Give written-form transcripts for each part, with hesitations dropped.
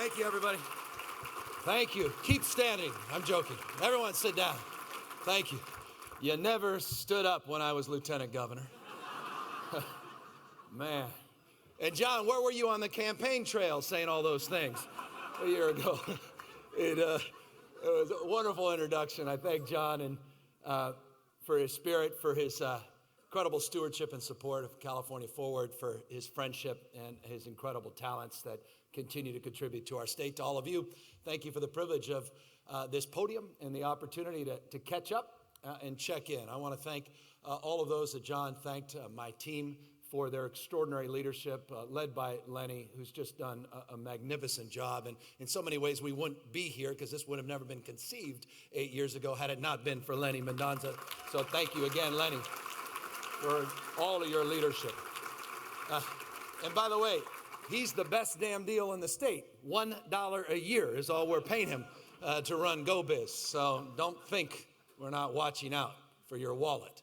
Thank you, everybody. Thank you. Keep standing. I'm joking. Everyone sit down. Thank you. You never stood up when I was Lieutenant Governor. Man. And John, where were you on the campaign trail saying all those things a year ago? It was a wonderful introduction. I thank John and for his spirit, for his incredible stewardship and support of California Forward, for his friendship and his incredible talents that continue to contribute to our state. To all of you, thank you for the privilege of this podium and the opportunity to catch up and check in. I want to thank all of those that John thanked, my team, for their extraordinary leadership, led by Lenny, who's just done a magnificent job. And in so many ways, we wouldn't be here because this would have never been conceived 8 years ago had it not been for Lenny Mendonça. So thank you again, Lenny, for all of your leadership. And by the way, he's the best damn deal in the state. $1 a year is all we're paying him to run GoBiz. So don't think we're not watching out for your wallet.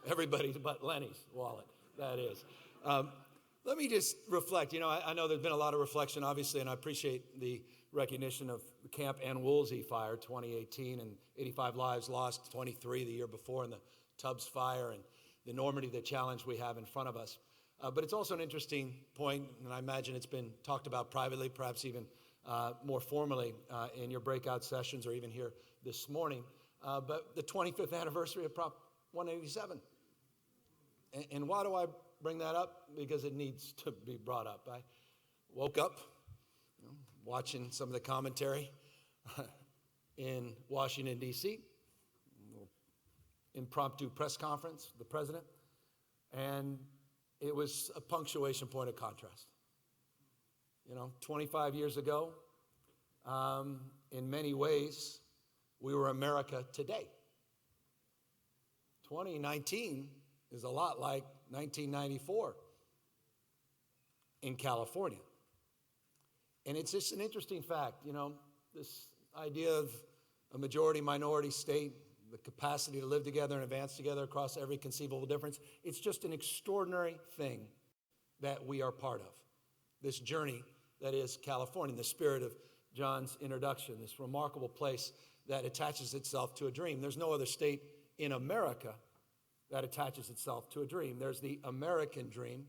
Everybody's but Lenny's wallet, that is. Let me just reflect. You know, I know there's been a lot of reflection, obviously, and I appreciate the recognition of the Camp and Woolsey fire, 2018, and 85 lives lost, 23 the year before, and the Tubbs fire, and the enormity of the challenge we have in front of us. But it's also an interesting point, and I imagine it's been talked about privately, perhaps even more formally in your breakout sessions or even here this morning. But the 25th anniversary of Prop 187. And why do I bring that up? Because it needs to be brought up. I woke up watching some of the commentary in Washington, D.C., impromptu press conference, the president, and it was a punctuation point of contrast. 25 years ago, in many ways, we were America today. 2019 is a lot like 1994 in California. And it's just an interesting fact, this idea of a majority-minority state, the capacity to live together and advance together across every conceivable difference. It's just an extraordinary thing that we are part of. This journey that is California, in the spirit of John's introduction, this remarkable place that attaches itself to a dream. There's no other state in America that attaches itself to a dream. There's the American dream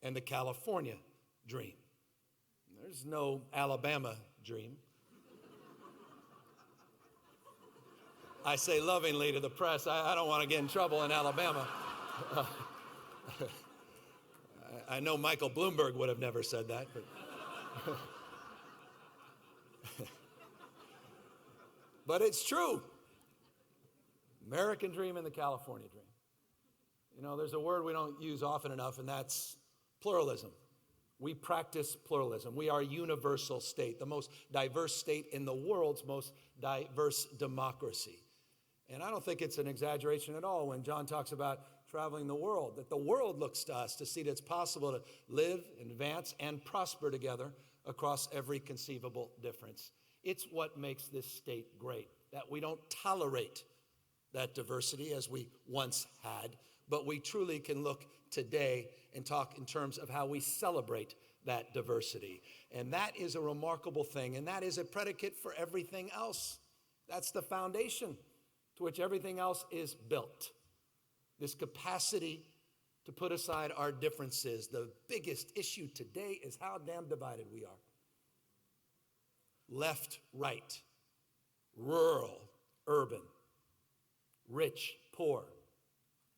and the California dream. There's no Alabama dream. I say lovingly to the press, I don't want to get in trouble in Alabama. I know Michael Bloomberg would have never said that. But it's true. American dream and the California dream. There's a word we don't use often enough, and that's pluralism. We practice pluralism. We are a universal state, the most diverse state in the world's most diverse democracy. And I don't think it's an exaggeration at all when John talks about traveling the world, that the world looks to us to see that it's possible to live, advance, and prosper together across every conceivable difference. It's what makes this state great, that we don't tolerate that diversity as we once had, but we truly can look today and talk in terms of how we celebrate that diversity. And that is a remarkable thing, and that is a predicate for everything else. That's the foundation to which everything else is built. This capacity to put aside our differences. The biggest issue today is how damn divided we are. Left, right, rural, urban, rich, poor,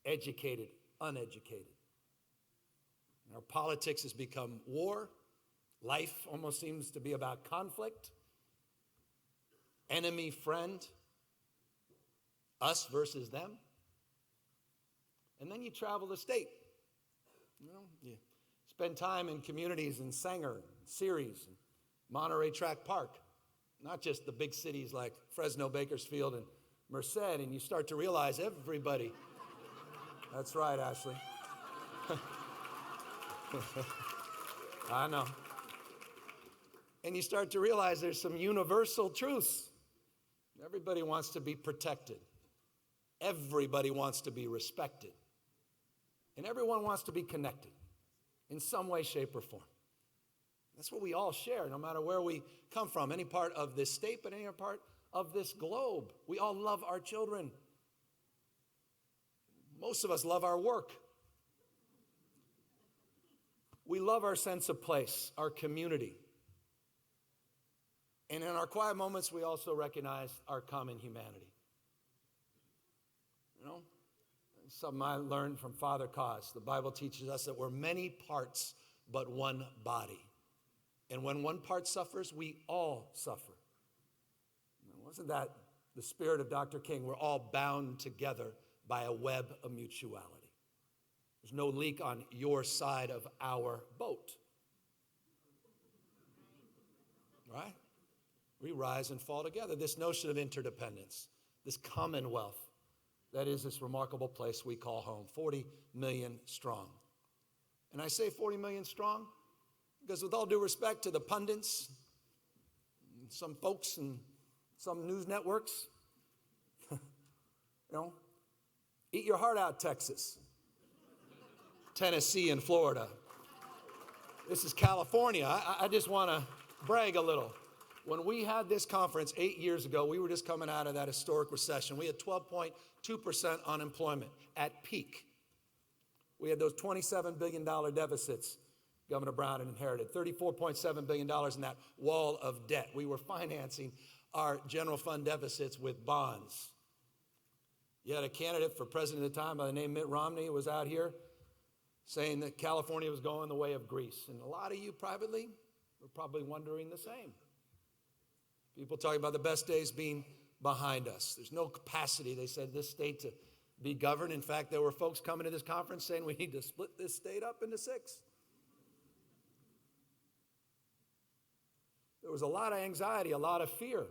educated, uneducated. And our politics has become war. Life almost seems to be about conflict. Enemy, friend. Us versus them. And then you travel the state. You spend time in communities in Sanger, Ceres, and Monterey Tract Park. Not just the big cities like Fresno, Bakersfield, and Merced, and you start to realize everybody. That's right, Ashley. I know. And you start to realize there's some universal truths. Everybody wants to be protected. Everybody wants to be respected. And everyone wants to be connected in some way, shape, or form. That's what we all share, no matter where we come from, any part of this state, but any part of this globe. We all love our children. Most of us love our work. We love our sense of place, our community. And in our quiet moments, we also recognize our common humanity. You know, something I learned from Father Cause. The Bible teaches us that we're many parts, but one body. And when one part suffers, we all suffer. Wasn't that the spirit of Dr. King? We're all bound together by a web of mutuality. There's no leak on your side of our boat. Right? We rise and fall together. This notion of interdependence, this commonwealth that is this remarkable place we call home, 40 million strong. And I say 40 million strong because with all due respect to the pundits, some folks and some news networks, eat your heart out, Texas, Tennessee, and Florida. This is California. I just want to brag a little. When we had this conference 8 years ago, we were just coming out of that historic recession. We had 12.2% unemployment at peak. We had those $27 billion deficits Governor Brown had inherited, $34.7 billion in that wall of debt. We were financing our general fund deficits with bonds. You had a candidate for president at the time by the name Mitt Romney who was out here saying that California was going the way of Greece. And a lot of you privately were probably wondering the same. People talking about the best days being behind us. There's no capacity, they said, this state to be governed. In fact, there were folks coming to this conference saying we need to split this state up into 6. There was a lot of anxiety, a lot of fear.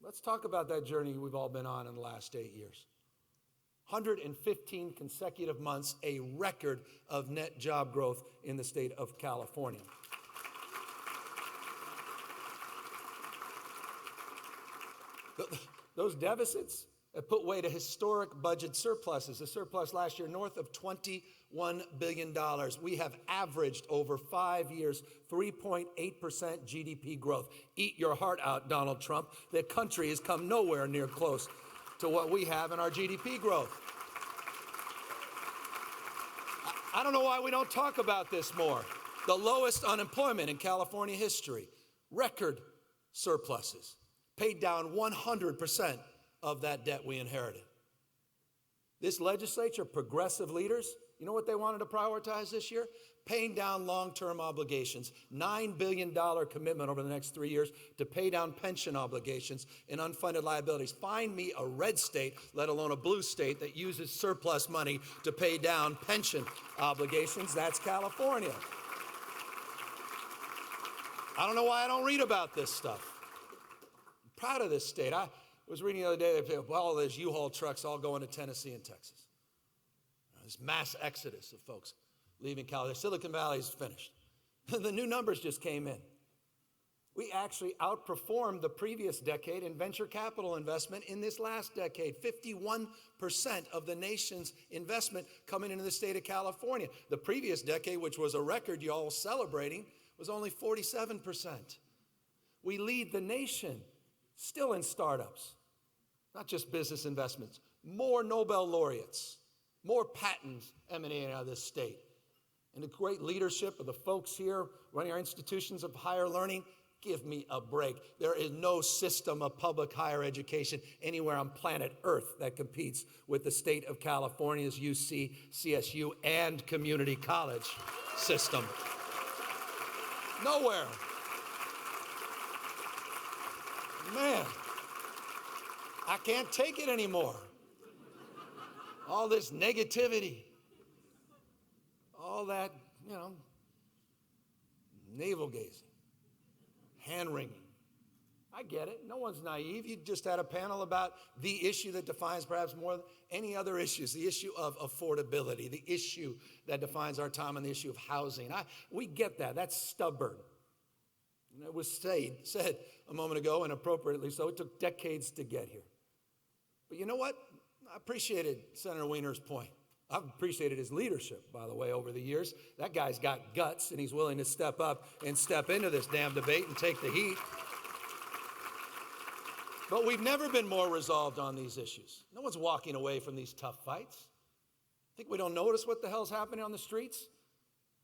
Let's talk about that journey we've all been on in the last 8 years. 115 consecutive months, a record of net job growth in the state of California. Those deficits have put way to historic budget surpluses. The surplus last year north of $21 billion. We have averaged over 5 years 3.8% GDP growth. Eat your heart out, Donald Trump. The country has come nowhere near close to what we have in our GDP growth. I don't know why we don't talk about this more. The lowest unemployment in California history. Record surpluses. Paid down 100% of that debt we inherited. This legislature, progressive leaders, you know what they wanted to prioritize this year? Paying down long-term obligations. $9 billion commitment over the next 3 years to pay down pension obligations and unfunded liabilities. Find me a red state, let alone a blue state, that uses surplus money to pay down pension obligations. That's California. I don't know why I don't read about this stuff. I'm proud of this state. I was reading the other day, well, there's U-Haul trucks all going to Tennessee and Texas. This mass exodus of folks leaving California. Silicon Valley is finished. The new numbers just came in. We actually outperformed the previous decade in venture capital investment in this last decade. 51% of the nation's investment coming into the state of California. The previous decade, which was a record you all celebrating, was only 47%. We lead the nation still in startups, not just business investments. More Nobel laureates, more patents emanating out of this state. And the great leadership of the folks here running our institutions of higher learning, give me a break. There is no system of public higher education anywhere on planet Earth that competes with the state of California's UC, CSU, and community college system. Nowhere. Man, I can't take it anymore. All this negativity, all that, navel gazing, hand wringing. I get it. No one's naive. You just had a panel about the issue that defines perhaps more than any other issues, the issue of affordability, the issue that defines our time, and the issue of housing. We get that. That's stubborn. It was said a moment ago, and appropriately so, it took decades to get here. But you know what? I appreciated Senator Wiener's point. I've appreciated his leadership, by the way, over the years. That guy's got guts, and he's willing to step up and step into this damn debate and take the heat. But we've never been more resolved on these issues. No one's walking away from these tough fights. Think we don't notice what the hell's happening on the streets?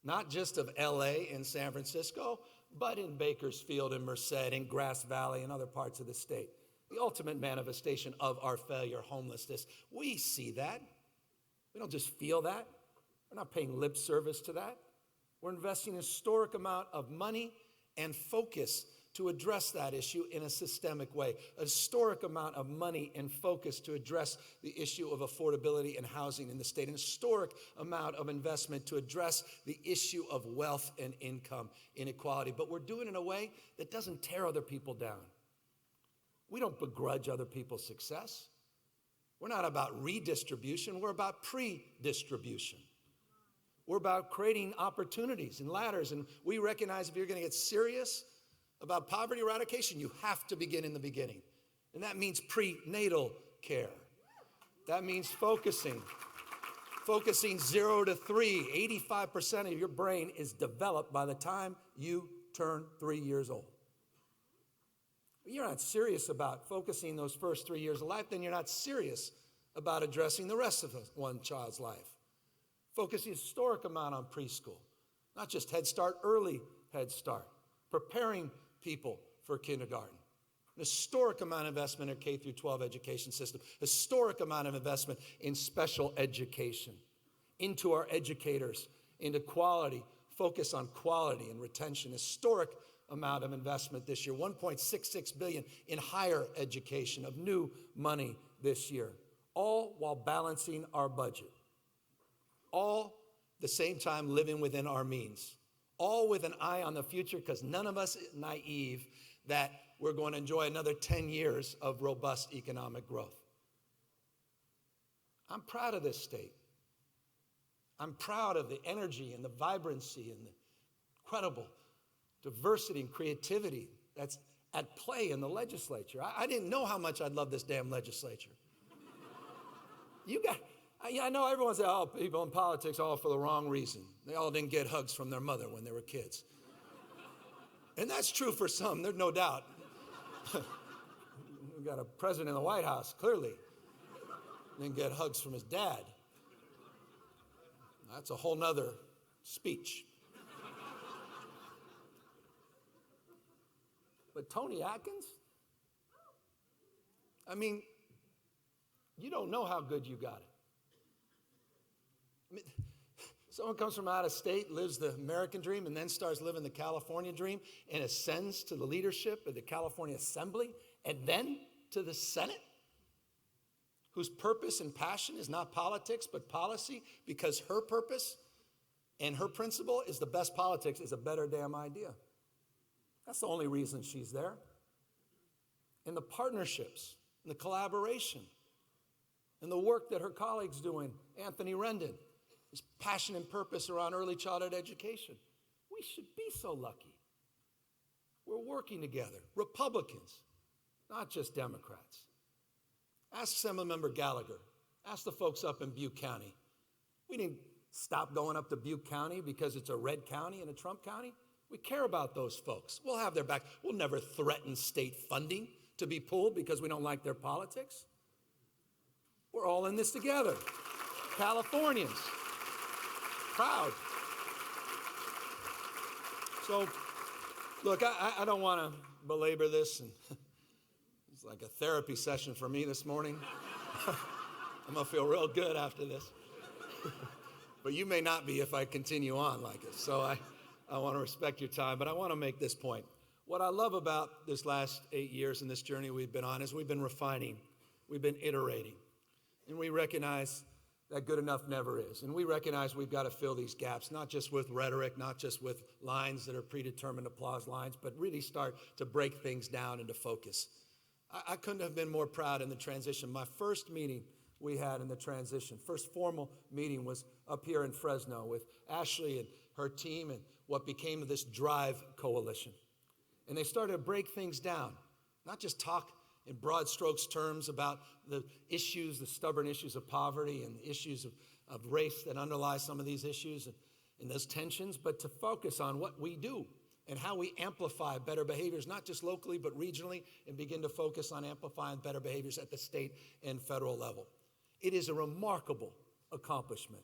Not just of LA and San Francisco, but in Bakersfield and Merced and Grass Valley and other parts of the state. The ultimate manifestation of our failure, homelessness. We see that. We don't just feel that. We're not paying lip service to that. We're investing a historic amount of money and focus to address that issue in a systemic way. A historic amount of money and focus to address the issue of affordability and housing in the state. An historic amount of investment to address the issue of wealth and income inequality. But we're doing it in a way that doesn't tear other people down. We don't begrudge other people's success. We're not about redistribution, we're about pre-distribution. We're about creating opportunities and ladders, and we recognize if you're going to get serious about poverty eradication, you have to begin in the beginning. And that means prenatal care. That means focusing 0 to 3. 85% of your brain is developed by the time you turn 3 years old. You're not serious about focusing those first 3 years of life, then you're not serious about addressing the rest of one child's life. Focus a historic amount on preschool, not just Head Start, early Head Start, preparing people for kindergarten. An historic amount of investment in K through 12 education system, historic amount of investment in special education, into our educators, into quality, focus on quality and retention, historic amount of investment this year, $1.66 billion in higher education of new money this year, all while balancing our budget, all the same time living within our means, all with an eye on the future because none of us is naive that we're going to enjoy another 10 years of robust economic growth. I'm proud of this state. I'm proud of the energy and the vibrancy and the incredible diversity and creativity that's at play in the legislature. I didn't know how much I'd love this damn legislature. I know everyone says, oh, people in politics all for the wrong reason. They all didn't get hugs from their mother when they were kids. And that's true for some, there's no doubt. We've got a president in the White House, clearly didn't get hugs from his dad. That's a whole nother speech. But Tony Atkins? I mean, you don't know how good you got it. I mean, someone comes from out of state, lives the American dream, and then starts living the California dream and ascends to the leadership of the California Assembly and then to the Senate, whose purpose and passion is not politics but policy, because her purpose and her principle is the best politics is a better damn idea. That's the only reason she's there. And the partnerships, and the collaboration, and the work that her colleagues doing, Anthony Rendon, his passion and purpose around early childhood education. We should be so lucky. We're working together, Republicans, not just Democrats. Ask Assemblymember Gallagher. Ask the folks up in Butte County. We didn't stop going up to Butte County because it's a red county and a Trump county. We care about those folks. We'll have their back. We'll never threaten state funding to be pulled because we don't like their politics. We're all in this together. Californians, proud. So, look, I don't want to belabor this, and it's like a therapy session for me this morning. I'm going to feel real good after this. But you may not be if I continue on like this. So I want to respect your time, but I want to make this point. What I love about this last 8 years and this journey we've been on is we've been refining, we've been iterating, and we recognize that good enough never is. And we recognize we've got to fill these gaps, not just with rhetoric, not just with lines that are predetermined applause lines, but really start to break things down into focus. I couldn't have been more proud in the transition. My first meeting we had in the transition, first formal meeting was up here in Fresno with Ashley and her team and what became of this Drive Coalition. And they started to break things down, not just talk in broad strokes terms about the issues, the stubborn issues of poverty and the issues of race that underlie some of these issues and those tensions, but to focus on what we do and how we amplify better behaviors, not just locally, but regionally, and begin to focus on amplifying better behaviors at the state and federal level. It is a remarkable accomplishment.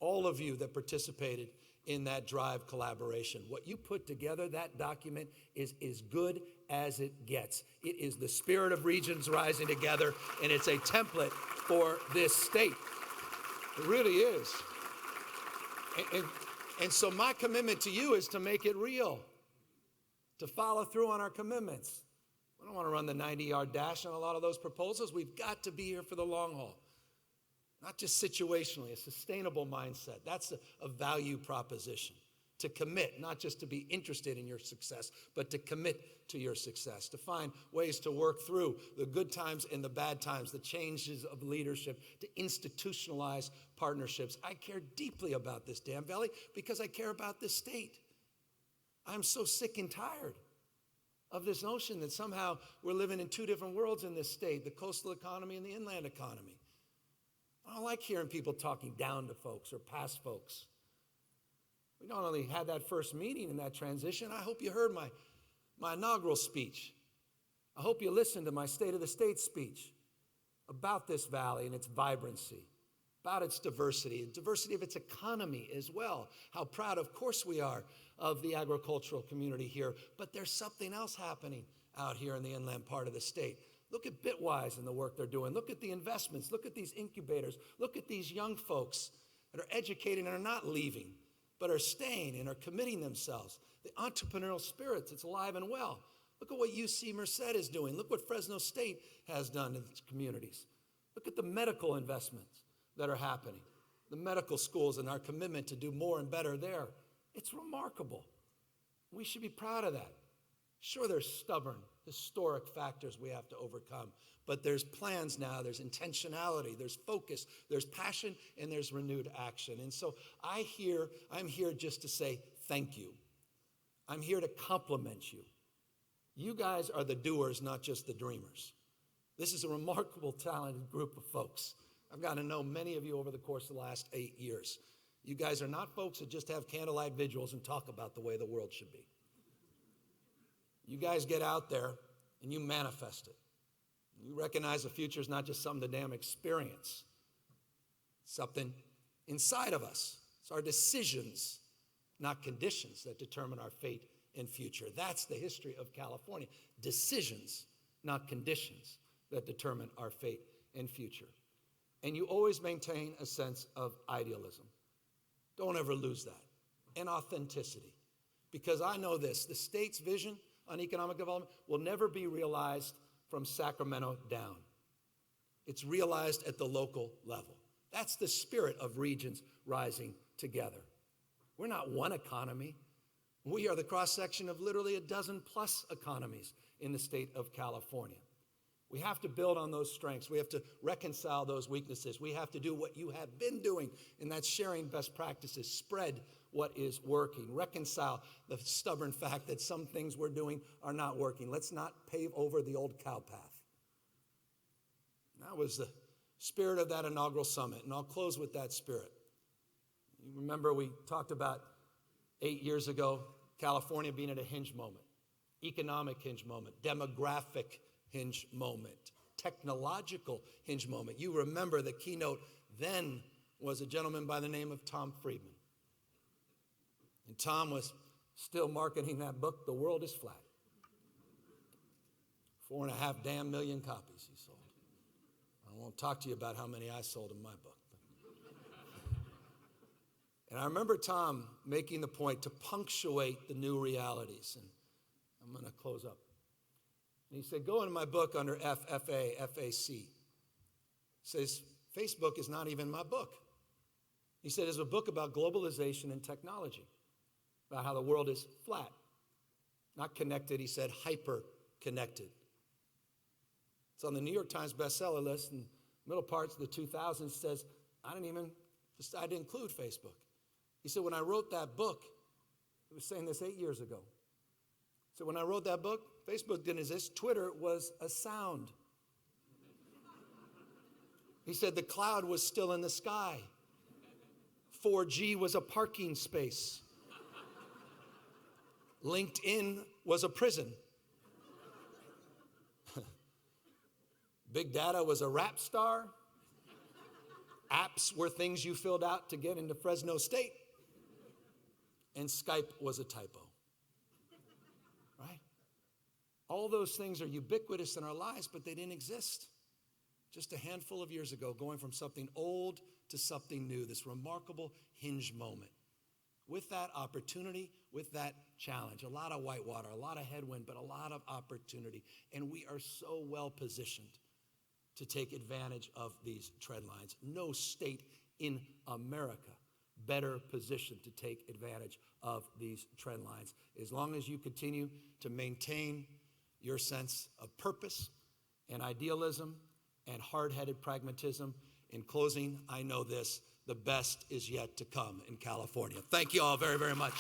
All of you that participated in that drive collaboration. What you put together, that document, is as good as it gets. It is the spirit of regions rising together, and it's a template for this state. It really is. And so my commitment to you is to make it real, to follow through on our commitments. We don't want to run the 90-yard dash on a lot of those proposals. We've got to be here for the long haul. Not just situationally, a sustainable mindset. That's a value proposition. To commit, not just to be interested in your success, but to commit to your success, to find ways to work through the good times and the bad times, the changes of leadership, to institutionalize partnerships. I care deeply about this, Dan Valley, because I care about this state. I'm so sick and tired of this notion that somehow we're living in two different worlds in this state, the coastal economy and the inland economy. I don't like hearing people talking down to folks or past folks. We not only had that first meeting and that transition, I hope you heard my inaugural speech. I hope you listened to my State of the State speech about this valley and its vibrancy, about its diversity, and diversity of its economy as well. How proud, of course, we are of the agricultural community here, but there's something else happening out here in the inland part of the state. Look at Bitwise and the work they're doing. Look at the investments. Look at these incubators. Look at these young folks that are educating and are not leaving, but are staying and are committing themselves. The entrepreneurial spirit, it's alive and well. Look at what UC Merced is doing. Look what Fresno State has done in its communities. Look at the medical investments that are happening, the medical schools and our commitment to do more and better there. It's remarkable. We should be proud of that. Sure, there's stubborn, historic factors we have to overcome, but there's plans now, there's intentionality, there's focus, there's passion, and there's renewed action. And so I'm here just to say thank you. I'm here to compliment you. You guys are the doers, not just the dreamers. This is a remarkable, talented group of folks. I've gotten to know many of you over the course of the last 8 years. You guys are not folks that just have candlelight vigils and talk about the way the world should be. You guys get out there and you manifest it. You recognize the future is not just something to damn experience. It's something inside of us. It's our decisions, not conditions, that determine our fate and future. That's the history of California. Decisions, not conditions, that determine our fate and future. And you always maintain a sense of idealism. Don't ever lose that. And authenticity. Because I know this, the state's vision on economic development will never be realized from Sacramento down. It's realized at the local level. That's the spirit of regions rising together. We're not one economy. We are the cross-section of literally a dozen plus economies in the state of California. We have to build on those strengths. We have to reconcile those weaknesses. We have to do what you have been doing, and that's sharing best practices, spread what is working, reconcile the stubborn fact that some things we're doing are not working. Let's not pave over the old cow path. That was the spirit of that inaugural summit, and I'll close with that spirit. You remember we talked about 8 years ago, California being at a hinge moment, economic hinge moment, demographic hinge moment, technological hinge moment. You remember the keynote then was a gentleman by the name of Tom Friedman. And Tom was still marketing that book, The World is Flat. 4.5 damn million copies he sold. I won't talk to you about how many I sold in my book. And I remember Tom making the point to punctuate the new realities. And I'm going to close up. And he said, go into my book under FFA, FAC. He says, Facebook is not even my book. He said, it's a book about globalization and technology, about how the world is flat, not connected. He said, hyper-connected. It's on the New York Times bestseller list, and middle parts of the 2000s says, I didn't even decide to include Facebook. He said, when I wrote that book, I was saying this 8 years ago. So when I wrote that book, Facebook didn't exist. Twitter was a sound. He said the cloud was still in the sky. 4G was a parking space. LinkedIn was a prison. Big data was a rap star. Apps were things you filled out to get into Fresno State. And Skype was a typo. Right? All those things are ubiquitous in our lives, but they didn't exist just a handful of years ago, going from something old to something new, this remarkable hinge moment. With that opportunity, with that challenge, a lot of whitewater, a lot of headwind, but a lot of opportunity. And we are so well positioned to take advantage of these trend lines. No state in America better positioned to take advantage of these trend lines. As long as you continue to maintain your sense of purpose and idealism and hard-headed pragmatism. In closing, I know this, the best is yet to come in California. Thank you all very, very much.